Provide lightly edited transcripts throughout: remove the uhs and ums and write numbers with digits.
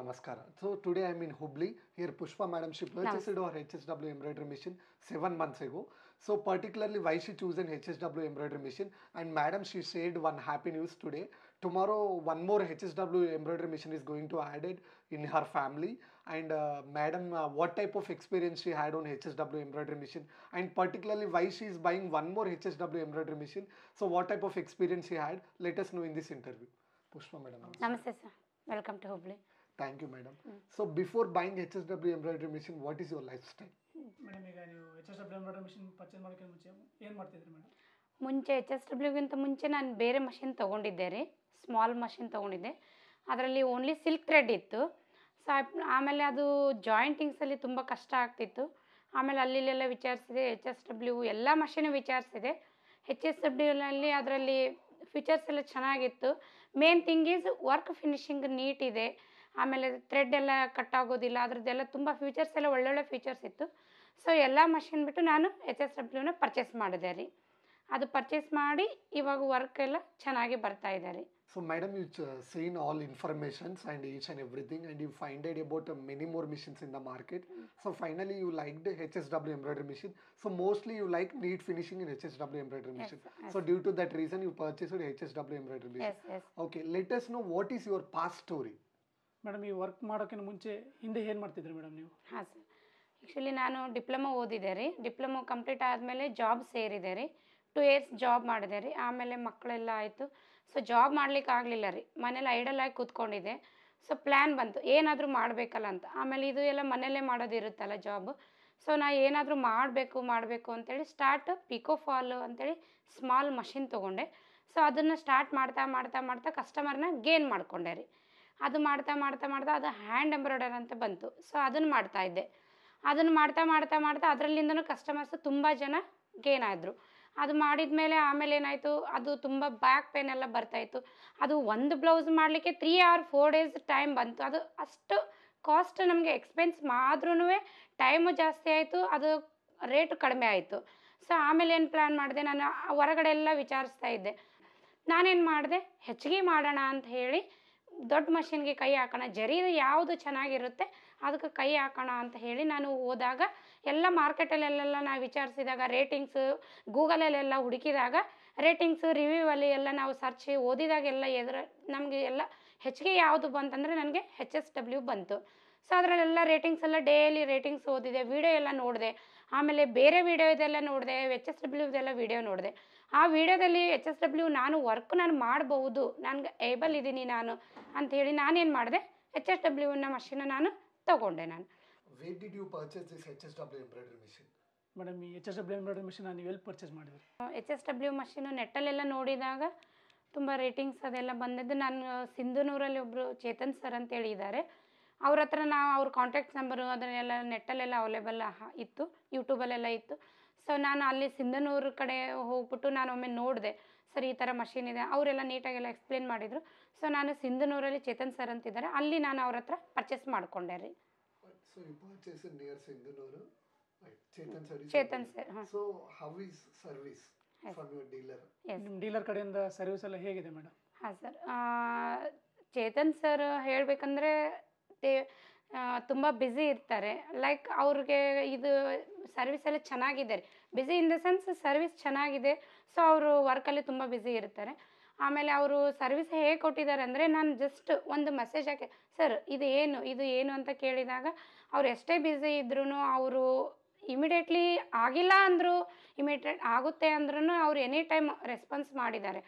Namaskara. So today I'm in Hubli. Here Pushpa madam, she purchased her HSW embroidery machine 7 months ago. So particularly why she chosen HSW embroidery machine, and madam she shared one happy news today. Tomorrow one more HSW embroidery machine is going to added in her family. And madam, what type of experience she had on HSW embroidery machine, and particularly why she is buying one more HSW embroidery machine. So what type of experience she had, let us know in this interview. Pushpa madam. Namaste sir. Welcome to Hubli. Thank you, madam. So before buying HSW embroidery machine, what is your lifestyle? Madam ಈಗ ನೀವು HSW embroidery machine purchase ಮಾಡೋಕ್ಕೆ ಮುಂಚೆ ಏನು ಮಾಡ್ತಿದ್ರಿ madam? ಮುಂಚೆ HSWಗಿಂತ ಮುಂಚೆ ನಾನು ಬೇರೆ ಮಷಿನ್ ತೊಗೊಂಡಿದ್ದೆ ರೀ, ಸ್ಮಾಲ್ ಮಷಿನ್ ತೊಗೊಂಡಿದ್ದೆ. ಅದರಲ್ಲಿ ಓನ್ಲಿ ಸಿಲ್ಕ್ ಥ್ರೆಡ್ ಇತ್ತು. ಸೊ ಆಮೇಲೆ ಅದು ಜಾಯಿಂಟಿಂಗ್ಸಲ್ಲಿ ತುಂಬ ಕಷ್ಟ ಆಗ್ತಿತ್ತು. ಆಮೇಲೆ ಅಲ್ಲಿಲ್ಲೆಲ್ಲ ವಿಚಾರಿಸಿದೆ, HSW ಎಲ್ಲ ಮಷಿನು ವಿಚಾರಿಸಿದೆ. HSWನಲ್ಲಿ ಅದರಲ್ಲಿ ಫೀಚರ್ಸ್ ಎಲ್ಲ ಚೆನ್ನಾಗಿತ್ತು. Main thing is work finishing neat ಇದೆ. ಆಮೇಲೆ ಥ್ರೆಡ್ ಎಲ್ಲ ಕಟ್ ಆಗೋದಿಲ್ಲ, ಅದ್ರದ್ದೆಲ್ಲ ತುಂಬ ಫೀಚರ್ಸ್ ಎಲ್ಲ ಒಳ್ಳೊಳ್ಳೆ ಫೀಚರ್ಸ್ ಇತ್ತು. ಸೊ ಎಲ್ಲ ಮಷಿನ್ ಬಿಟ್ಟು ನಾನು HSWನ ಪರ್ಚೇಸ್ ಮಾಡಿದೆ ರೀ. ಅದು ಪರ್ಚೇಸ್ ಮಾಡಿ ಇವಾಗ ವರ್ಕ್ ಎಲ್ಲ ಚೆನ್ನಾಗಿ ಬರ್ತಾ ಇದೆ ರೀ. So madam, you seen all informations and each and everything, and you find out about many more machines in the market. So finally you liked the HSW embroidery machine. So mostly you like neat finishing in HSW embroidery machine. Yes. So due to that reason you purchased HSW embroidery machine. Yes. Okay, let us know what is your past story. Madam ಈ work ಮಾಡೋಕ್ಕಿಂತ ಮುಂಚೆ ಹಿಂದೆ ಏನು ಮಾಡ್ತಿದ್ರಿ madam ನೀವು? ಹಾಂ sir, actually ನಾನು diploma ಓದಿದೆ ರೀ. ಡಿಪ್ಲೊಮೊ ಕಂಪ್ಲೀಟ್ ಆದಮೇಲೆ ಜಾಬ್ ಸೇರಿದೆ ರೀ. 2 years ಜಾಬ್ ಮಾಡಿದೆ ರೀ. ಆಮೇಲೆ ಮಕ್ಕಳೆಲ್ಲ ಆಯಿತು. ಸೊ ಜಾಬ್ ಮಾಡ್ಲಿಕ್ಕೆ ಆಗಲಿಲ್ಲ ರೀ. ಮನೇಲಿ ಐಡಲ್ ಆಗಿ ಕೂತ್ಕೊಂಡಿದ್ದೆ. ಸೊ ಪ್ಲ್ಯಾನ್ ಬಂತು ಏನಾದರೂ ಮಾಡಬೇಕಲ್ಲ ಅಂತ. ಆಮೇಲೆ ಇದು ಎಲ್ಲ ಮನೆಯಲ್ಲೇ ಮಾಡೋದಿರುತ್ತಲ್ಲ ಜಾಬ್. ಸೊ ನಾ ಏನಾದರೂ ಮಾಡಬೇಕು ಅಂತೇಳಿ ಪಿಕೋ ಫಾಲ್ ಅಂತೇಳಿ ಸ್ಮಾಲ್ ಮಷಿನ್ ತೊಗೊಂಡೆ. ಸೊ ಅದನ್ನು ಸ್ಟಾರ್ಟ್ ಮಾಡ್ತಾ ಕಸ್ಟಮರ್ನ ಗೇನ್ ಮಾಡಿಕೊಂಡೆ ರೀ. ಅದು ಮಾಡ್ತಾ ಅದು ಹ್ಯಾಂಡ್ ಎಂಬ್ರಾಯ್ಡರ್ ಅಂತ ಬಂತು. ಸೊ ಅದನ್ನು ಮಾಡ್ತಾಯಿದ್ದೆ. ಅದನ್ನು ಮಾಡ್ತಾ ಅದರಲ್ಲಿಂದನೂ ಕಸ್ಟಮರ್ಸು ತುಂಬ ಜನ ಗೇನ್ ಆದರು. ಅದು ಮಾಡಿದ ಮೇಲೆ ಆಮೇಲೆ ಏನಾಯಿತು, ಅದು ತುಂಬ ಬ್ಯಾಕ್ ಪೇನ್ ಎಲ್ಲ ಬರ್ತಾಯಿತ್ತು. ಅದು ಒಂದು ಬ್ಲೌಸ್ ಮಾಡಲಿಕ್ಕೆ 3 or 4 days ಟೈಮ್ ಬಂತು. ಅದು ಅಷ್ಟು ಕಾಸ್ಟ್ ನಮಗೆ ಎಕ್ಸ್ಪೆನ್ಸ್ ಆದ್ರೂ ಟೈಮು ಜಾಸ್ತಿ ಆಯಿತು, ಅದು ರೇಟು ಕಡಿಮೆ ಆಯಿತು. ಸೊ ಆಮೇಲೆ ಏನು ಪ್ಲ್ಯಾನ್ ಮಾಡಿದೆ, ನಾನು ಹೊರಗಡೆ ಎಲ್ಲ ವಿಚಾರಿಸ್ತಾ ಇದ್ದೆ. ನಾನೇನು ಮಾಡಿದೆ, ಹೆಚ್ಚಿಗೆ ಮಾಡೋಣ ಅಂತ ಹೇಳಿ ದೊಡ್ಡ ಮಷಿನ್ಗೆ ಕೈ ಹಾಕೋಣ, ಜರೀದು ಯಾವುದು ಚೆನ್ನಾಗಿರುತ್ತೆ ಅದಕ್ಕೆ ಕೈ ಹಾಕೋಣ ಅಂತ ಹೇಳಿ ನಾನು ಹೋದಾಗ ಎಲ್ಲ ಮಾರ್ಕೆಟಲ್ಲೆಲ್ಲ ನಾವು ವಿಚಾರಿಸಿದಾಗ ರೇಟಿಂಗ್ಸು, ಗೂಗಲಲ್ಲೆಲ್ಲ ಹುಡುಕಿದಾಗ ರೇಟಿಂಗ್ಸು, ರಿವ್ಯೂವಲ್ಲಿ ಎಲ್ಲ ನಾವು ಸರ್ಚ್ ಓದಿದಾಗೆಲ್ಲ ನಮಗೆ ಎಲ್ಲ ಹೆಚ್ಚಿಗೆ ಯಾವುದು ಬಂತಂದರೆ ನನಗೆ HSW ಬಂತು. ಸೊ ಅದರಲ್ಲೆಲ್ಲ ರೇಟಿಂಗ್ಸ್ ಎಲ್ಲ ಡೈಲಿ ರೇಟಿಂಗ್ಸ್ ಓದಿದೆ, ವಿಡಿಯೋ ಎಲ್ಲ ನೋಡಿದೆ. ಆಮೇಲೆ ಬೇರೆ ವಿಡಿಯೋ ಇದೆಲ್ಲ ನೋಡಿದೆ, HSWದೆಲ್ಲ ವಿಡಿಯೋ ನೋಡಿದೆ. ಆ ವಿಡಿಯೋದಲ್ಲಿ HSW ನಾನು ಮಾಡಬಹುದು, ನನಗೆ ಏಬಲ್ ಇದ್ದೀನಿ ನಾನು ಅಂಥೇಳಿ ನಾನೇನು ಮಾಡಿದೆ, HSWನ ಮಷಿನ ನಾನು ತೊಗೊಂಡೆ. ನಾನು Where did you purchase this HSW embroidery machine? Madam ಈ HSW ಎಂಬ್ರಾಯ್ಡರಿ ಮಿಷಿನ್ ನೀವು ಎಲ್ಲಿ ಪರ್ಚೇಸ್ ಮಾಡಿದ್ರಿ? HSW ಮಷಿನು ನೆಟ್ಟಲ್ಲೆಲ್ಲ ನೋಡಿದಾಗ ತುಂಬ ರೇಟಿಂಗ್ಸ್ ಅದೆಲ್ಲ ಬಂದಿದ್ದು. ನಾನು ಸಿಂಧುನೂರಲ್ಲಿ ಒಬ್ಬರು ಚೇತನ್ ಸರ್ ಅಂತೇಳಿ ಇದ್ದಾರೆ, ಅವ್ರ ಹತ್ರ ಅವ್ರ ಕಾಂಟ್ಯಾಕ್ಟ್ ನಂಬರು ಅದನ್ನೆಲ್ಲ ನೆಟ್ಟಲ್ಲೆಲ್ಲ ಅವೈಲೇಬಲ್ ಇತ್ತು, ಯೂಟ್ಯೂಬಲ್ಲೆಲ್ಲ ಇತ್ತು. ಸೊ ನಾನು ಅಲ್ಲಿ ಸಿಂಧನೂರು ಕಡೆ ಹೋಗ್ಬಿಟ್ಟು ನಾನು ಒಮ್ಮೆ ನೋಡಿದೆ, ಸರ್ ಈ ಥರ ಮಷಿನ್ ಇದೆ. ಅವರೆಲ್ಲ ನೀಟಾಗೆಲ್ಲ ಎಕ್ಸ್ಪ್ಲೇನ್ ಮಾಡಿದರು. ಸೊ ನಾನು ಸಿಂಧನೂರಲ್ಲಿ ಚೇತನ್ ಸರ್ ಅಂತಿದ್ದಾರೆ, ಅಲ್ಲಿ ನಾನು ಅವ್ರ ಹತ್ರ ಪರ್ಚೇಸ್ ಮಾಡಿಕೊಂಡೆ ರೀ. So you purchased near Sindhunuru, right? Chetan sir. So how is service from your dealer? ನಿಮ್ಮ ಡೀಲರ್ ಕಡೆಯಿಂದ ಸರ್ವಿಸ್ ಎಲ್ಲ ಹೇಗಿದೆ ಮೇಡಮ್? ಹಾಂ ಸರ್, ಚೇತನ್ ಸರ್ ಹೇಳಬೇಕಂದ್ರೆ ತುಂಬ ಬ್ಯುಸಿ ಇರ್ತಾರೆ. ಲೈಕ್ ಅವ್ರಿಗೆ ಇದು ಸರ್ವಿಸ್ ಎಲ್ಲ ಚೆನ್ನಾಗಿದೆ ರೀ. Busy in the sense service ಚೆನ್ನಾಗಿದೆ. ಸೊ ಅವರು ವರ್ಕಲ್ಲಿ ತುಂಬ ಬ್ಯುಸಿ ಇರ್ತಾರೆ. ಆಮೇಲೆ ಅವರು ಸರ್ವಿಸ್ ಹೇಗೆ ಕೊಟ್ಟಿದ್ದಾರೆ ಅಂದರೆ, ನಾನು ಜಸ್ಟ್ ಒಂದು ಮೆಸೇಜ್ ಹಾಕಿ ಸರ್ ಇದು ಏನು ಅಂತ ಕೇಳಿದಾಗ ಅವ್ರು ಎಷ್ಟೇ ಬ್ಯುಸಿ ಇದ್ರೂ ಅವರು ಇಮಿಡಿಯೇಟ್ಲಿ ಆಗಿಲ್ಲ ಅಂದರು, ಇಮಿಡಿಯೇಟ್ ಆಗುತ್ತೆ ಅಂದ್ರೂ ಅವ್ರು ಎನಿ ಟೈಮ್ ರೆಸ್ಪಾನ್ಸ್ ಮಾಡಿದ್ದಾರೆ.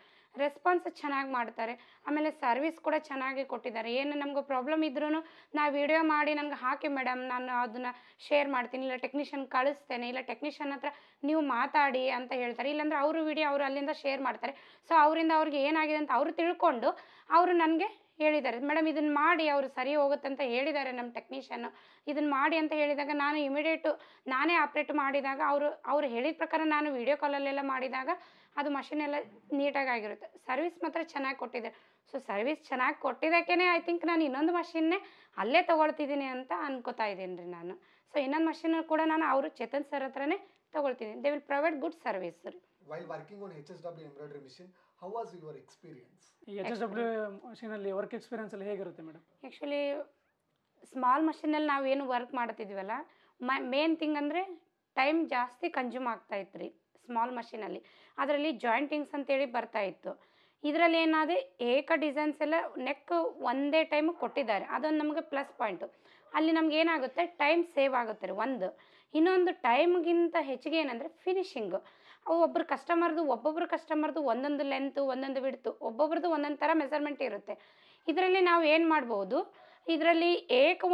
ರೆಸ್ಪಾನ್ಸ್ ಚೆನ್ನಾಗಿ ಮಾಡ್ತಾರೆ. ಆಮೇಲೆ ಸರ್ವಿಸ್ ಕೂಡ ಚೆನ್ನಾಗಿ ಕೊಟ್ಟಿದ್ದಾರೆ. ಏನು ನಮ್ಗೆ ಪ್ರಾಬ್ಲಮ್ ಇದ್ರೂ ನಾ ವಿಡಿಯೋ ಮಾಡಿ ನನಗೆ ಹಾಕಿ ಮೇಡಮ್, ನಾನು ಅದನ್ನು ಶೇರ್ ಮಾಡ್ತೀನಿ, ಇಲ್ಲ ಟೆಕ್ನಿಷಿಯನ್ ಕಳಿಸ್ತೇನೆ, ಇಲ್ಲ ಟೆಕ್ನಿಷಿಯನ್ ಹತ್ರ ನೀವು ಮಾತಾಡಿ ಅಂತ ಹೇಳ್ತಾರೆ. ಇಲ್ಲಾಂದರೆ ಅವರು ವಿಡಿಯೋ ಅವರು ಅಲ್ಲಿಂದ ಶೇರ್ ಮಾಡ್ತಾರೆ. ಸೊ ಅವರಿಂದ ಅವ್ರಿಗೆ ಏನಾಗಿದೆ ಅಂತ ಅವರು ತಿಳ್ಕೊಂಡು ಅವರು ನನಗೆ ಹೇಳಿದ್ದಾರೆ, ಮೇಡಮ್ ಇದನ್ನು ಮಾಡಿ, ಅವರು ಸರಿ ಹೋಗುತ್ತೆ ಅಂತ ಹೇಳಿದ್ದಾರೆ ನಮ್ಮ ಟೆಕ್ನಿಷಿಯನ್ನು, ಇದನ್ನು ಮಾಡಿ ಅಂತ ಹೇಳಿದಾಗ ನಾನು ನಾನೇ ಆಪ್ರೇಟ್ ಮಾಡಿದಾಗ ಅವರು ಹೇಳಿದ ಪ್ರಕಾರ ನಾನು ವಿಡಿಯೋ ಕಾಲಲ್ಲೆಲ್ಲ ಮಾಡಿದಾಗ ಅದು ಮಷಿನ್ ಎಲ್ಲ ನೀಟಾಗಿ ಆಗಿರುತ್ತೆ. ಸರ್ವಿಸ್ ಮಾತ್ರ ಚೆನ್ನಾಗಿ ಕೊಟ್ಟಿದೆ. ಸೊ ಸರ್ವಿಸ್ ಚೆನ್ನಾಗಿ ಕೊಟ್ಟಿದ್ದಕ್ಕೇ ಐ ಥಿಂಕ್ ನಾನು ಇನ್ನೊಂದು ಮಷಿನ್ನೇ ಅಲ್ಲೇ ತೊಗೊಳ್ತಿದ್ದೀನಿ ಅಂತ ಅನ್ಕೋತಾ ಇದ್ದೀನಿ ರೀ ನಾನು. ಸೊ ಇನ್ನೊಂದು ಮಷಿನ್ ಕೂಡ ನಾನು ಅವರು ಚೇತನ್ ಸರ್ ಹತ್ರನೇ ತೊಗೊಳ್ತಿದ್ದೀನಿ. They will provide good service ರೀ. While working on HSW embroidery machine, how was your experience? ಈ HSW ಮಷೀನಲ್ಲಿ ವರ್ಕ್ ಎಕ್ಸ್ಪೀರಿಯನ್ಸ್ ಎಲ್ಲ ಹೇಗಿರುತ್ತೆ ಮೇಡಮ್? ಆ್ಯಕ್ಚುಲಿ ಸ್ಮಾಲ್ ಮಷಿನಲ್ಲಿ ನಾವೇನು ವರ್ಕ್ ಮಾಡ್ತಿದ್ವಲ್ಲ, ಮೇನ್ ಥಿಂಗ್ ಅಂದರೆ ಟೈಮ್ ಜಾಸ್ತಿ ಕನ್ಸ್ಯೂಮ್ ಆಗ್ತಾಯಿತ್ತು ರೀ ಸ್ಮಾಲ್ ಮಷಿನಲ್ಲಿ. ಅದರಲ್ಲಿ ಜಾಯಿಂಟಿಂಗ್ಸ್ ಅಂತೇಳಿ ಬರ್ತಾಯಿತ್ತು. ಇದರಲ್ಲಿ ಏನಾದರೆ ಏಕ ಡಿಸೈನ್ಸ್ ಎಲ್ಲ ನೆಕ್ ಒಂದೇ ಟೈಮ್ ಕೊಟ್ಟಿದ್ದಾರೆ, ಅದೊಂದು ನಮಗೆ ಪ್ಲಸ್ ಪಾಯಿಂಟು. ಅಲ್ಲಿ ನಮ್ಗೆ ಏನಾಗುತ್ತೆ, ಟೈಮ್ ಸೇವ್ ಆಗುತ್ತೆ ರೀ ಒಂದು. ಇನ್ನೊಂದು ಟೈಮ್ಗಿಂತ ಹೆಚ್ಚಿಗೆ ಏನಂದರೆ ಫಿನಿಶಿಂಗು. ಅವು ಒಬ್ಬೊಬ್ಬರು ಕಸ್ಟಮರ್ದು ಒಂದೊಂದು ಲೆಂತು, ಒಂದೊಂದು ಬಿಡ್ತು, ಒಬ್ಬೊಬ್ರದ್ದು ಒಂದೊಂದು ಥರ ಮೆಸರ್ಮೆಂಟ್ ಇರುತ್ತೆ. ಇದರಲ್ಲಿ ನಾವು ಏನು ಮಾಡ್ಬೋದು, ಇದರಲ್ಲಿ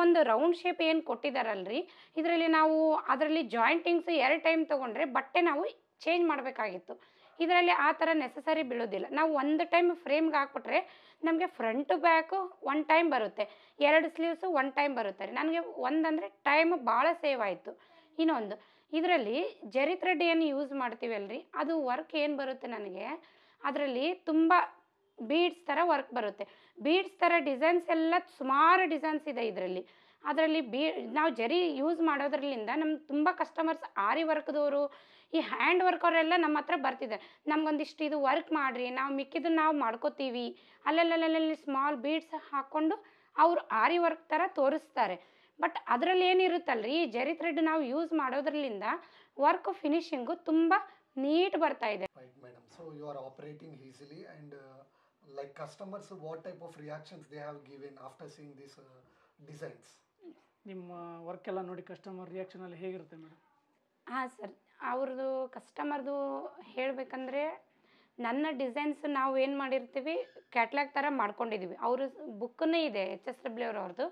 ಒಂದು ರೌಂಡ್ ಶೇಪ್ ಏನು ಕೊಟ್ಟಿದ್ದಾರಲ್ರಿ, ಇದರಲ್ಲಿ ನಾವು ಅದರಲ್ಲಿ ಜಾಯಿಂಟಿಂಗ್ಸ್ 2 ಟೈಮ್ ತೊಗೊಂಡ್ರೆ ಬಟ್ಟೆ ನಾವು ಚೇಂಜ್ ಮಾಡಬೇಕಾಗಿತ್ತು. ಇದರಲ್ಲಿ ಆ ಥರ ನೆಸಸರಿ ಬೀಳೋದಿಲ್ಲ. ನಾವು ಒಂದು ಟೈಮ್ ಫ್ರೇಮ್ಗೆ ಹಾಕ್ಬಿಟ್ರೆ ನಮಗೆ ಫ್ರಂಟು ಬ್ಯಾಕು 1 ಟೈಮ್ ಬರುತ್ತೆ, 2 ಸ್ಲೀವ್ಸು 1 ಟೈಮ್ ಬರುತ್ತೆ ರೀ. ನನಗೆ ಒಂದಂದರೆ ಟೈಮ್ ಭಾಳ ಸೇವ್ ಆಯಿತು. ಇನ್ನೊಂದು, ಇದರಲ್ಲಿ ಜರಿ ಥ್ರೆಡ್ ಏನು ಯೂಸ್ ಮಾಡ್ತೀವಲ್ರಿ, ಅದು ವರ್ಕ್ ಏನು ಬರುತ್ತೆ ನನಗೆ, ಅದರಲ್ಲಿ ತುಂಬ ಬೀಡ್ಸ್ ಥರ ವರ್ಕ್ ಬರುತ್ತೆ. ಬೀಡ್ಸ್ ಥರ ಡಿಸೈನ್ಸ್ ಎಲ್ಲ ಸುಮಾರು ಡಿಸೈನ್ಸ್ ಇದೆ ಇದರಲ್ಲಿ. ಅದರಲ್ಲಿ ನಾವು ಜರಿ ಯೂಸ್ ಮಾಡೋದ್ರಲ್ಲಿಂದ ನಮ್ಗೆ ತುಂಬ ಕಸ್ಟಮರ್ಸ್ ಆರಿ ವರ್ಕ್ದವರು, ಈ ಹ್ಯಾಂಡ್ ವರ್ಕ್ ಅವರೆಲ್ಲ ನಮ್ಮ ಹತ್ರ ಬರ್ತಿದ್ದಾರೆ. ನಮಗೊಂದಿಷ್ಟು ಇದು ವರ್ಕ್ ಮಾಡಿರಿ, ನಾವು ಮಿಕ್ಕಿದ್ದನ್ನು ನಾವು ಮಾಡ್ಕೋತೀವಿ, ಅಲ್ಲಲ್ಲಿ ಸ್ಮಾಲ್ ಬೀಡ್ಸ್ ಹಾಕ್ಕೊಂಡು ಅವರು ಆರಿ ವರ್ಕ್ ಥರ ತೋರಿಸ್ತಾರೆ. ಬಟ್ ಅದರಲ್ಲಿ ಏನಿರುತ್ತಲ್ರಿ, ಈ ಜರಿ ಥ್ರೆಡ್ ನಾವು ಯೂಸ್ ಮಾಡೋದ್ರಲ್ಲಿಂದ ವರ್ಕ್ ಫಿನಿಶಿಂಗು ತುಂಬ ನೀಟ್ ಬರ್ತಾ ಇದೆ. Right, madam. So you are operating easily, and like customers, what type of reactions they have given after seeing these designs? ನಿಮ್ಮ ವರ್ಕ್ ಎಲ್ಲ ನೋಡಿ ಕಸ್ಟಮರ್ ರಿಯಾಕ್ಷನ್ ಎಲ್ಲ ಹೇಗಿರುತ್ತೆ ಮೇಡಮ್? ಹಾಂ ಸರ್, ಅವ್ರದ್ದು ಕಸ್ಟಮರ್ದು ಹೇಳಬೇಕಂದ್ರೆ, ನನ್ನ ಡಿಸೈನ್ಸ್ ನಾವು ಏನು ಮಾಡಿರ್ತೀವಿ, ಕ್ಯಾಟ್ಲಾಗ್ ಥರ ಮಾಡ್ಕೊಂಡಿದ್ದೀವಿ. ಅವರು ಬುಕ್ಕನ್ನೇ ಇದೆ HSW ಅವ್ರದ್ದು.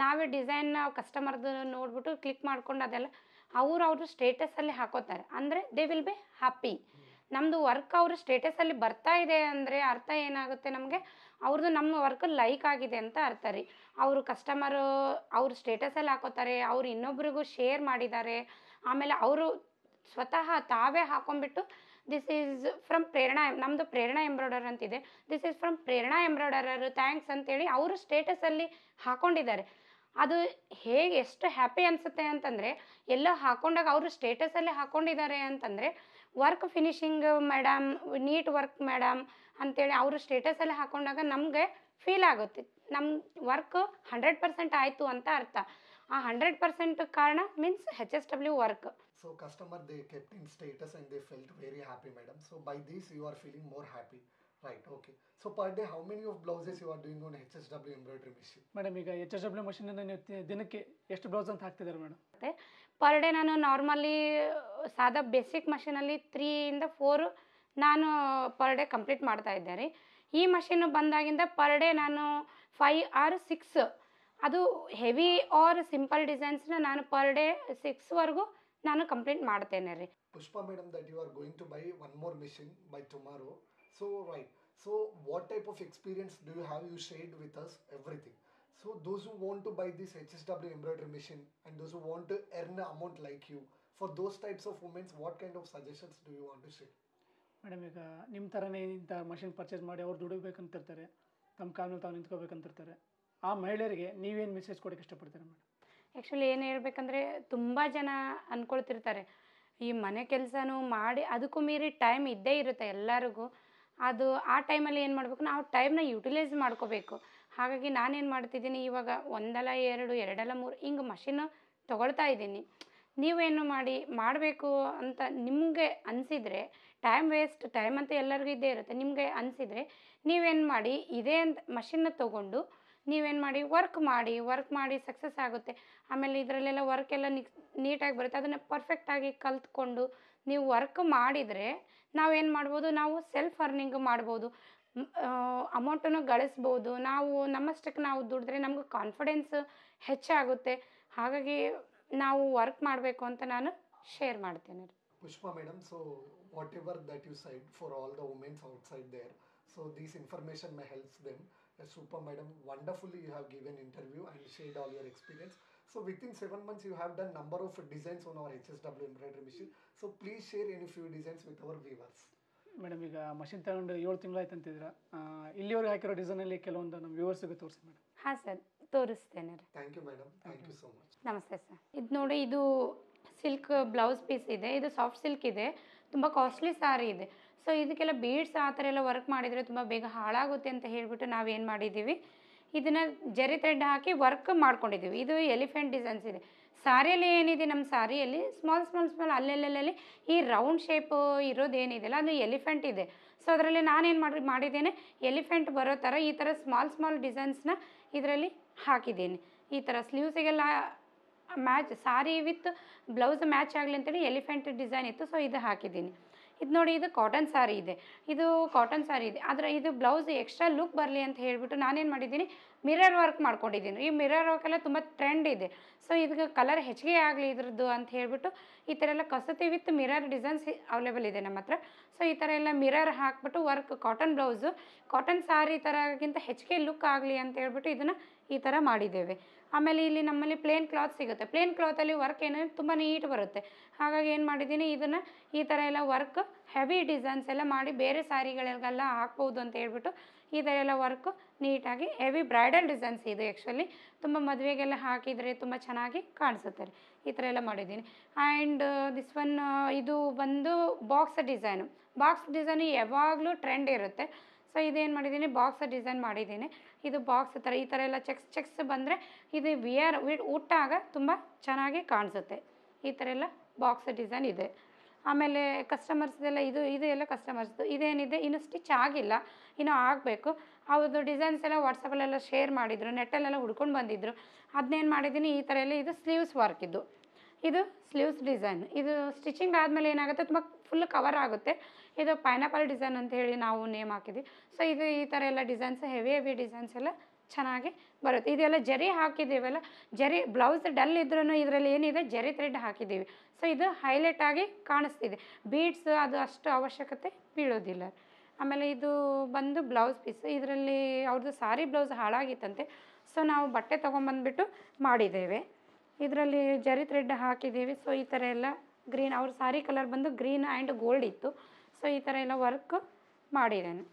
ನಾವೇ ಡಿಸೈನ್ ಕಸ್ಟಮರ್ದು ನೋಡ್ಬಿಟ್ಟು ಕ್ಲಿಕ್ ಮಾಡ್ಕೊಂಡು ಅದೆಲ್ಲ ಅವ್ರ ಸ್ಟೇಟಸಲ್ಲಿ ಹಾಕೋತಾರೆ. ಅಂದರೆ ದೇ ವಿಲ್ ಬಿ ಹ್ಯಾಪಿ. ನಮ್ಮದು ವರ್ಕ್ ಅವ್ರ ಸ್ಟೇಟಸಲ್ಲಿ ಬರ್ತಾ ಇದೆ ಅಂದರೆ ಅರ್ಥ ಏನಾಗುತ್ತೆ ನಮಗೆ, ಅವ್ರದ್ದು ನಮ್ಮ ವರ್ಕ್ ಲೈಕ್ ಆಗಿದೆ ಅಂತ ಅರ್ಥ ರೀ. ಅವರು ಕಸ್ಟಮರು ಅವ್ರ ಸ್ಟೇಟಸಲ್ಲಿ ಹಾಕೋತಾರೆ, ಅವ್ರು ಇನ್ನೊಬ್ರಿಗೂ ಶೇರ್ ಮಾಡಿದ್ದಾರೆ. ಆಮೇಲೆ ಅವರು ಸ್ವತಃ ತಾವೇ ಹಾಕೊಂಡ್ಬಿಟ್ಟು ದಿಸ್ ಈಸ್ ಫ್ರಮ್ ಪ್ರೇರಣಾ, ನಮ್ಮದು ಪ್ರೇರಣಾ ಎಂಬ್ರಾಯ್ಡರ್ ಅಂತಿದೆ, ದಿಸ್ ಈಸ್ ಫ್ರಮ್ ಪ್ರೇರಣಾ ಎಂಬ್ರಾಯ್ಡರರು, ಥ್ಯಾಂಕ್ಸ್ ಅಂತೇಳಿ ಅವರು ಸ್ಟೇಟಸಲ್ಲಿ ಹಾಕ್ಕೊಂಡಿದ್ದಾರೆ. ಅದು ಹೇಗೆ ಎಷ್ಟು ಹ್ಯಾಪಿ ಅನಿಸುತ್ತೆ ಅಂತಂದರೆ, ಎಲ್ಲ ಹಾಕೊಂಡಾಗ ಅವರು ಸ್ಟೇಟಸಲ್ಲಿ ಹಾಕ್ಕೊಂಡಿದ್ದಾರೆ ಅಂತಂದರೆ work finishing madam, neat work madam ಅಂತೇಳಿ ಅವರು ಸ್ಟೇಟಸಲ್ಲಿ ಹಾಕೊಂಡಾಗ ನಮಗೆ ಫೀಲ್ ಆಗುತ್ತೆ, ನಮ್ಮ ವರ್ಕ್ 100% ಆಯಿತು ಅಂತ ಅರ್ಥ. ಆ 100% ಕಾರಣ means HSW work. So customer, they kept in status and they felt very happy, madam. So by this you are feeling more happy, right? Okay. So per day, how many of blouses you are doing on HSW embroidery machine? Madam ಈಗ HSW ಮಷೀನಿಂದ ನೀವು ದಿನಕ್ಕೆ ಎಷ್ಟು blouse ಅಂತ ಹಾಕ್ತಿದ್ದಾರೆ madam? Per day ನಾನು normally ಸಾದಾ basic ಮಷೀನಲ್ಲಿ 3 ಇಂದ 4 ನಾನು ಪರ್ ಡೇ ಕಂಪ್ಲೀಟ್ ಮಾಡ್ತಾ ಇದ್ದೆ ರೀ. ಈ ಮಷೀನು ಬಂದಾಗಿಂದ ಪರ್ ಡೇ ನಾನು 5 or 6, ಅದು ಹೆವಿ ಆರ್ ಸಿಂಪಲ್ ಡಿಸೈನ್ಸ್ನ ನಾನು ಪರ್ ಡೇ 6ವರೆಗೂ ನಾನು ಕಂಪ್ಲೀಟ್ ಮಾಡ್ತೇನೆ ರೀ. Pushpa madam, that you are going to buy one more machine by tomorrow. So right. So what type of experience do you have? You shared with us everything. So those who want to buy this HSW embroidery machine and those who want to earn an amount like you, for those types of women, what kind of suggestions do you want to share? Madam ಈಗ ನಿಮ್ಮ ಥರನೇ ಇಂಥ machine purchase ಮಾಡಿ ಅವ್ರು ದುಡಿಬೇಕಂತಿರ್ತಾರೆ, ತಮ್ಮ ಕಾಲ ಮೇಲೆ ತಾವು ನಿಂತ್ಕೋಬೇಕಂತಿರ್ತಾರೆ. ಆ ಮಹಿಳೆಯರಿಗೆ ನೀವೇನು ಮೆಸೇಜ್ ಕೊಡೋಕ್ಕೆ ಇಷ್ಟಪಡ್ತೀರಾ ಮೇಡಮ್? ಆ್ಯಕ್ಚುಲಿ ಏನು ಹೇಳ್ಬೇಕಂದ್ರೆ, ತುಂಬ ಜನ ಅಂದ್ಕೊಳ್ತಿರ್ತಾರೆ ಈ ಮನೆ ಕೆಲಸನೂ ಮಾಡಿ ಅದಕ್ಕೂ ಮೀರಿ ಟೈಮ್ ಇದ್ದೇ ಇರುತ್ತೆ ಎಲ್ಲರಿಗೂ. ಅದು ಆ ಟೈಮಲ್ಲಿ ಏನು ಮಾಡಬೇಕು, ನಾವು ಟೈಮ್ನ ಯುಟಿಲೈಸ್ ಮಾಡ್ಕೋಬೇಕು. ಹಾಗಾಗಿ ನಾನೇನು ಮಾಡ್ತಿದ್ದೀನಿ, ಇವಾಗ 1 ಅಲ್ಲ 2, 2 ಅಲ್ಲ 3 ಹಿಂಗೆ ಮಷಿನ್ನು ತೊಗೊಳ್ತಾ ಇದ್ದೀನಿ. ನೀವೇನು ಮಾಡಬೇಕು ಅಂತ ನಿಮಗೆ ಅನಿಸಿದರೆ, ಟೈಮ್ ಅಂತ ಎಲ್ಲರಿಗೂ ಇದ್ದೇ ಇರುತ್ತೆ. ನಿಮಗೆ ಅನಿಸಿದರೆ ನೀವೇನು ಮಾಡಿ, ಇದೇ ಅಂತ ಮಷಿನ್ನ ತೊಗೊಂಡು ನೀವೇನು ಮಾಡಿ ವರ್ಕ್ ಮಾಡಿ ಸಕ್ಸಸ್ ಆಗುತ್ತೆ. ಆಮೇಲೆ ಇದರಲ್ಲೆಲ್ಲ ವರ್ಕ್ ಎಲ್ಲ ನೀಟಾಗಿ ಬರುತ್ತೆ. ಅದನ್ನು ಪರ್ಫೆಕ್ಟಾಗಿ ಕಲ್ತ್ಕೊಂಡು ನೀವು ವರ್ಕ್ ಮಾಡಿದರೆ ನಾವೇನು ಮಾಡ್ಬೋದು, ನಾವು ಸೆಲ್ಫ್ ಅರ್ನಿಂಗ್ ಮಾಡ್ಬೋದು, ಅಮೌಂಟನ್ನು ಗಳಿಸ್ಬೋದು. ನಾವು ನಮ್ಮಷ್ಟಕ್ಕೆ ನಾವು ದುಡಿದ್ರೆ ನಮ್ಗೆ ಕಾನ್ಫಿಡೆನ್ಸ್ ಹೆಚ್ಚಾಗುತ್ತೆ. ಹಾಗಾಗಿ ನಾವು ವರ್ಕ್ ಮಾಡಬೇಕು ಅಂತ ನಾನು ಶೇರ್ ಮಾಡ್ತೇನೆ. Pushpa madam, so whatever that you said for all the women outside there, so this information may help them. Super madam, wonderfully you have given interview and shared all your experience. So within 7 months you have done number of designs on our HSW embroidery machine. So please share any few designs with our viewers. Madam ಈಗ machine ತಗೊಂಡು 7 ತಿಂಗಳಾಯ್ತು ಅಂತಿದ್ದೀರಾ, ಇಲ್ಲಿವರೆಗೆ ಹಾಕಿರೋ ಡಿಸೈನಲ್ಲಿ ಕೆಲವೊಂದು ನಮ್ಮ ವ್ಯೂವರ್ಸಿಗೆ ತೋರಿಸಿ madam. ಹಾಂ sir, ತೋರಿಸ್ತೇನೆ ರೀ. Thank you madam. Thank you so much. ನಮಸ್ತೆ ಸರ್. ಇದು ನೋಡಿ, ಇದು ಸಿಲ್ಕ್ ಬ್ಲೌಸ್ ಪೀಸ್ ಇದೆ, ಇದು ಸಾಫ್ಟ್ ಸಿಲ್ಕ್ ಇದೆ, ತುಂಬ ಕಾಸ್ಟ್ಲಿ ಸಾರಿ ಇದೆ. ಸೊ ಇದಕ್ಕೆಲ್ಲ ಬೀಡ್ಸ್ ಆ ಥರ ಎಲ್ಲ ವರ್ಕ್ ಮಾಡಿದರೆ ತುಂಬ ಬೇಗ ಹಾಳಾಗುತ್ತೆ ಅಂತ ಹೇಳಿಬಿಟ್ಟು ನಾವೇನು ಮಾಡಿದ್ದೀವಿ, ಇದನ್ನು ಜರಿ ಥ್ರೆಡ್ ಹಾಕಿ ವರ್ಕ್ ಮಾಡ್ಕೊಂಡಿದ್ದೀವಿ. ಇದು ಎಲಿಫೆಂಟ್ ಡಿಸೈನ್ಸ್ ಇದೆ. ಸಾರಿಯಲ್ಲಿ ಏನಿದೆ, ನಮ್ಮ ಸಾರಿಯಲ್ಲಿ ಸ್ಮಾಲ್ ಅಲ್ಲೆಲ್ಲೆಲ್ಲಿ ಈ ರೌಂಡ್ ಶೇಪು ಇರೋದು ಏನಿದೆಯಲ್ಲ ಅದು ಎಲಿಫೆಂಟ್ ಇದೆ. ಸೊ ಅದರಲ್ಲಿ ನಾನೇನು ಮಾಡಿದ್ದೇನೆ, ಎಲಿಫೆಂಟ್ ಬರೋ ಥರ ಈ ಥರ ಸ್ಮಾಲ್ ಡಿಸೈನ್ಸ್ನ ಇದರಲ್ಲಿ ಹಾಕಿದ್ದೀನಿ. ಈ ಥರ ಸ್ಲೀವ್ಸಿಗೆಲ್ಲ match, sari with blouse match ಆಗಲಿ ಅಂತೇಳಿ ಎಲಿಫೆಂಟ್ ಡಿಸೈನ್ ಇತ್ತು. ಸೊ ಇದು ಹಾಕಿದ್ದೀನಿ. ಇದು ನೋಡಿ, ಇದು ಕಾಟನ್ ಸಾರಿ ಇದೆ. ಇದು ಕಾಟನ್ ಸಾರಿ ಇದೆ, ಆದರೆ ಇದು ಬ್ಲೌಸ್ ಎಕ್ಸ್ಟ್ರಾ ಲುಕ್ ಬರಲಿ ಅಂತ ಹೇಳಿಬಿಟ್ಟು ನಾನೇನು ಮಾಡಿದ್ದೀನಿ, ಮಿರರ್ ವರ್ಕ್ ಮಾಡ್ಕೊಂಡಿದ್ದೀನಿ. ಈ ಮಿರರ್ ವರ್ಕೆಲ್ಲ ತುಂಬ ಟ್ರೆಂಡ್ ಇದೆ. ಸೊ ಇದಕ್ಕೆ ಕಲರ್ ಹೆಚ್ಚಿಗೆ ಆಗಲಿ ಇದ್ರದ್ದು ಅಂತ ಹೇಳಿಬಿಟ್ಟು ಈ ಥರ ಎಲ್ಲ ಕಸೂತಿ ವಿತ್ ಮಿರರ್ ಡಿಸೈನ್ಸ್ ಅವೈಲೇಬಲ್ ಇದೆ ನಮ್ಮ ಹತ್ರ. ಸೊ ಈ ಥರ ಎಲ್ಲ ಮಿರರ್ ಹಾಕ್ಬಿಟ್ಟು ವರ್ಕ್, ಕಾಟನ್ ಬ್ಲೌಸು ಕಾಟನ್ ಸಾರಿ ಥರಕ್ಕಿಂತ ಹೆಚ್ಚಿಗೆ ಲುಕ್ ಆಗಲಿ ಅಂತ ಹೇಳ್ಬಿಟ್ಟು ಇದನ್ನು ಈ ಥರ ಮಾಡಿದ್ದೇವೆ. ಆಮೇಲೆ ಇಲ್ಲಿ ನಮ್ಮಲ್ಲಿ ಪ್ಲೇನ್ ಕ್ಲಾತ್ ಸಿಗುತ್ತೆ. ಪ್ಲೇನ್ ಕ್ಲಾತಲ್ಲಿ ವರ್ಕ್ ಏನೇನು ತುಂಬ ನೀಟ್ ಬರುತ್ತೆ. ಹಾಗಾಗಿ ಏನು ಮಾಡಿದ್ದೀನಿ, ಇದನ್ನು ಈ ಥರ ಎಲ್ಲ ವರ್ಕ್ ಹೆವಿ ಡಿಸೈನ್ಸ್ ಎಲ್ಲ ಮಾಡಿ ಬೇರೆ ಸ್ಯಾರಿಗಳಿಗೆಲ್ಲ ಹಾಕ್ಬೋದು ಅಂತ ಹೇಳ್ಬಿಟ್ಟು ಈ ಥರ ಎಲ್ಲ ವರ್ಕು ನೀಟಾಗಿ ಹೆವಿ ಬ್ರೈಡಲ್ ಡಿಸೈನ್ಸ್ ಇದು. ಆ್ಯಕ್ಚುಲಿ ತುಂಬ ಮದುವೆಗೆಲ್ಲ ಹಾಕಿದರೆ ತುಂಬ ಚೆನ್ನಾಗಿ ಕಾಣಿಸುತ್ತೆ. ಈ ಥರ ಎಲ್ಲ ಮಾಡಿದ್ದೀನಿ. ಆ್ಯಂಡ್ ದಿಸ್ ಒನ್, ಇದು ಬಂದು ಬಾಕ್ಸ್ ಡಿಸೈನು ಯಾವಾಗಲೂ ಟ್ರೆಂಡ್ ಇರುತ್ತೆ. ಸೊ ಇದೇನು ಮಾಡಿದ್ದೀನಿ, ಬಾಕ್ಸ್ ಡಿಸೈನ್ ಮಾಡಿದ್ದೀನಿ. ಇದು ಬಾಕ್ಸ್ ಥರ ಈ ಥರ ಎಲ್ಲ ಚೆಕ್ಸ್ ಬಂದರೆ ಇದು ಉಟ್ಟಾಗ ತುಂಬ ಚೆನ್ನಾಗಿ ಕಾಣಿಸುತ್ತೆ. ಈ ಥರ ಎಲ್ಲ ಬಾಕ್ಸ್ ಡಿಸೈನ್ ಇದೆ. ಆಮೇಲೆ ಕಸ್ಟಮರ್ಸ್ದೆಲ್ಲ ಇದು ಎಲ್ಲ ಕಸ್ಟಮರ್ಸ್ದು ಇದೇನಿದೆ, ಇನ್ನು ಸ್ಟಿಚ್ ಆಗಿಲ್ಲ, ಇನ್ನೂ ಆಗಬೇಕು. ಅವ್ರದ್ದು ಡಿಸೈನ್ಸ್ ಎಲ್ಲ ವಾಟ್ಸಪ್ಪಲ್ಲೆಲ್ಲ ಶೇರ್ ಮಾಡಿದರು, ನೆಟ್ಟಲ್ಲೆಲ್ಲ ಹುಡ್ಕೊಂಡು ಬಂದಿದ್ದರು. ಅದನ್ನೇನು ಮಾಡಿದ್ದೀನಿ, ಈ ಥರ ಎಲ್ಲ ಇದು ಸ್ಲೀವ್ಸ್ ವರ್ಕ್ ಇದು ಸ್ಲೀವ್ಸ್ ಡಿಸೈನ್. ಇದು ಸ್ಟಿಚಿಂಗ್ ಆದಮೇಲೆ ಏನಾಗುತ್ತೆ, ತುಂಬ ಫುಲ್ ಕವರ್ ಆಗುತ್ತೆ. ಇದು ಪೈನಾಪಲ್ ಡಿಸೈನ್ ಅಂತ ಹೇಳಿ ನಾವು ನೇಮ್ ಹಾಕಿದ್ವಿ. ಸೊ ಇದು ಈ ಥರ ಎಲ್ಲ ಡಿಸೈನ್ಸ್, ಹೆವಿ ಡಿಸೈನ್ಸ್ ಎಲ್ಲ ಚೆನ್ನಾಗಿ ಬರುತ್ತೆ. ಇದೆಲ್ಲ ಜರಿ ಹಾಕಿದ್ದೀವಲ್ಲ, ಜರಿ ಬ್ಲೌಸ್ ಡಲ್ ಇದ್ರೂ ಇದರಲ್ಲಿ ಏನಿದೆ, ಜರಿ ಥ್ರೆಡ್ ಹಾಕಿದ್ದೀವಿ. ಸೊ ಇದು ಹೈಲೈಟ್ ಆಗಿ ಕಾಣಿಸ್ತಿದೆ. ಬೀಡ್ಸ್ ಅದು ಅಷ್ಟು ಅವಶ್ಯಕತೆ ಬೀಳೋದಿಲ್ಲ. ಆಮೇಲೆ ಇದು ಬಂದು ಬ್ಲೌಸ್ ಪೀಸ್. ಇದರಲ್ಲಿ ಅವ್ರದ್ದು ಸಾರಿ ಬ್ಲೌಸ್ ಹಾಳಾಗಿತ್ತಂತೆ. ಸೊ ನಾವು ಬಟ್ಟೆ ತೊಗೊಂಬಂದ್ಬಿಟ್ಟು ಮಾಡಿದ್ದೇವೆ. ಇದರಲ್ಲಿ ಜರಿ ಥ್ರೆಡ್ ಹಾಕಿದ್ದೀವಿ. ಸೊ ಈ ಥರ ಎಲ್ಲ ಗ್ರೀನ್, ಅವ್ರ ಸಾರಿ ಕಲರ್ ಬಂದು ಗ್ರೀನ್ ಆ್ಯಂಡ್ ಗೋಲ್ಡ್ ಇತ್ತು. ಸೊ ಈ ಥರ ಎಲ್ಲ ವರ್ಕ್ ಮಾಡಿದ್ದೇನೆ.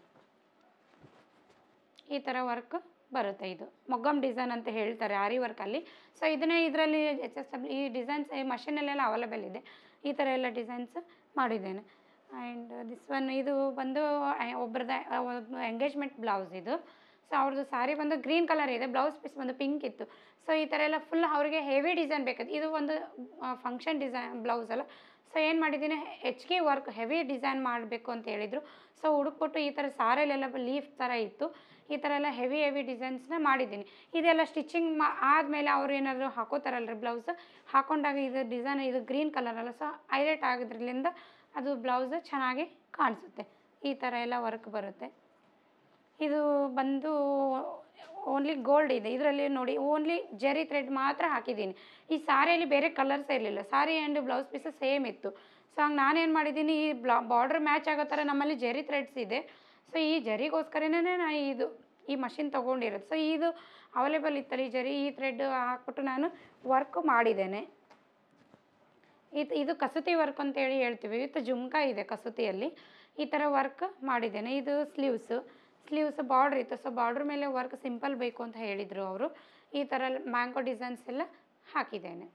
ಈ ಥರ ವರ್ಕ್ ಬರುತ್ತೆ. ಇದು ಮೊಗ್ಗಮ್ ಡಿಸೈನ್ ಅಂತ ಹೇಳ್ತಾರೆ ಆರಿ ವರ್ಕಲ್ಲಿ. ಸೊ ಇದರಲ್ಲಿ ಈ ಡಿಸೈನ್ಸ್ ಈ ಮಷೀನಲ್ಲೆಲ್ಲ ಅವೈಲೇಬಲ್ ಇದೆ. ಈ ಥರ ಎಲ್ಲ ಡಿಸೈನ್ಸ್ ಮಾಡಿದ್ದೇನೆ. ಆ್ಯಂಡ್ ದಿಸ್ ಒನ್, ಇದು ಬಂದು ಒಬ್ರದ್ದು ಎಂಗೇಜ್ಮೆಂಟ್ ಬ್ಲೌಸ್ ಇದು. ಸೊ ಅವ್ರದ್ದು ಸಾರಿ ಬಂದು ಗ್ರೀನ್ ಕಲರ್ ಇದೆ, ಬ್ಲೌಸ್ ಪೀಸ್ ಬಂದು ಪಿಂಕ್ ಇತ್ತು. ಸೊ ಈ ಥರ ಎಲ್ಲ ಫುಲ್ ಅವರಿಗೆ ಹೆವಿ ಡಿಸೈನ್ ಬೇಕಾಯ್ತು. ಇದು ಒಂದು ಫಂಕ್ಷನ್ ಡಿಸೈನ್ ಬ್ಲೌಸ್ ಅಲ್ಲ. ಸೊ ಏನು ಮಾಡಿದ್ದೀನಿ, ಹೆಚ್ಚಿಗೆ ವರ್ಕ್ ಹೆವಿ ಡಿಸೈನ್ ಮಾಡಬೇಕು ಅಂತ ಹೇಳಿದರು. ಸೊ ಹುಡುಕ್ಬಿಟ್ಟು ಈ ಥರ ಸಾರಿಲೆಲ್ಲ ಲೀಫ್ ಥರ ಇತ್ತು. ಈ ಥರ ಎಲ್ಲ ಹೆವಿ ಡಿಸೈನ್ಸ್ನ ಮಾಡಿದ್ದೀನಿ. ಇದೆಲ್ಲ ಸ್ಟಿಚಿಂಗ್ ಆದಮೇಲೆ ಅವ್ರು ಏನಾದರೂ ಹಾಕೋತಾರಲ್ರಿ ಬ್ಲೌಸ್, ಹಾಕೊಂಡಾಗ ಇದು ಡಿಸೈನ್ ಇದು ಗ್ರೀನ್ ಕಲರ್ ಅಲ್ಲ. ಸೊ ಹೈಲೈಟ್ ಆಗೋದ್ರಿಂದ ಅದು ಬ್ಲೌಸ್ ಚೆನ್ನಾಗಿ ಕಾಣಿಸುತ್ತೆ. ಈ ಥರ ಎಲ್ಲ ವರ್ಕ್ ಬರುತ್ತೆ. ಇದು ಬಂದು ಓನ್ಲಿ ಗೋಲ್ಡ್ ಇದೆ. ಇದರಲ್ಲಿ ನೋಡಿ ಓನ್ಲಿ ಜರಿ ಥ್ರೆಡ್ ಮಾತ್ರ ಹಾಕಿದ್ದೀನಿ. ಈ ಸಾರಿಯಲ್ಲಿ ಬೇರೆ ಕಲರ್ಸ್ ಇರಲಿಲ್ಲ. ಸಾರಿ ಆ್ಯಂಡ್ ಬ್ಲೌಸ್ ಪೀಸ್ ಸೇಮ್ ಇತ್ತು. ಸೊ ಹಂಗೆ ನಾನೇನು ಮಾಡಿದ್ದೀನಿ, ಈ ಬಾರ್ಡ್ರ್ ಮ್ಯಾಚ್ ಆಗೋ ಥರ ನಮ್ಮಲ್ಲಿ ಜರಿ ಥ್ರೆಡ್ಸ್ ಇದೆ. ಸೊ ಈ ಜರಿಗೋಸ್ಕರನೇ ನಾನು ಈ ಮಷಿನ್ ತೊಗೊಂಡಿರೋದು. ಸೊ ಇದು ಅವೈಲೇಬಲ್ ಇತ್ತಲ್ಲ ಈ ಜರಿ, ಈ ಥ್ರೆಡ್ ಹಾಕ್ಬಿಟ್ಟು ನಾನು ವರ್ಕ್ ಮಾಡಿದ್ದೇನೆ. ಇದು ಕಸೂತಿ ವರ್ಕ್ ಅಂತೇಳಿ ಹೇಳ್ತೀವಿ. ವಿತ್ ಜುಮ್ಕಾ ಇದೆ ಕಸೂತಿಯಲ್ಲಿ. ಈ ಥರ ವರ್ಕ್ ಮಾಡಿದ್ದೇನೆ. ಇದು ಸ್ಲೀವ್ಸ್ ಬಾರ್ಡ್ರ್ ಇತ್ತು. ಸೊ ಬಾರ್ಡ್ರ್ ಮೇಲೆ ವರ್ಕ್ ಸಿಂಪಲ್ ಬೇಕು ಅಂತ ಹೇಳಿದರು ಅವರು. ಈ ಥರ ಮ್ಯಾಂಗೋ ಡಿಸೈನ್ಸ್ ಎಲ್ಲ ಹಾಕಿದ್ದೇನೆ.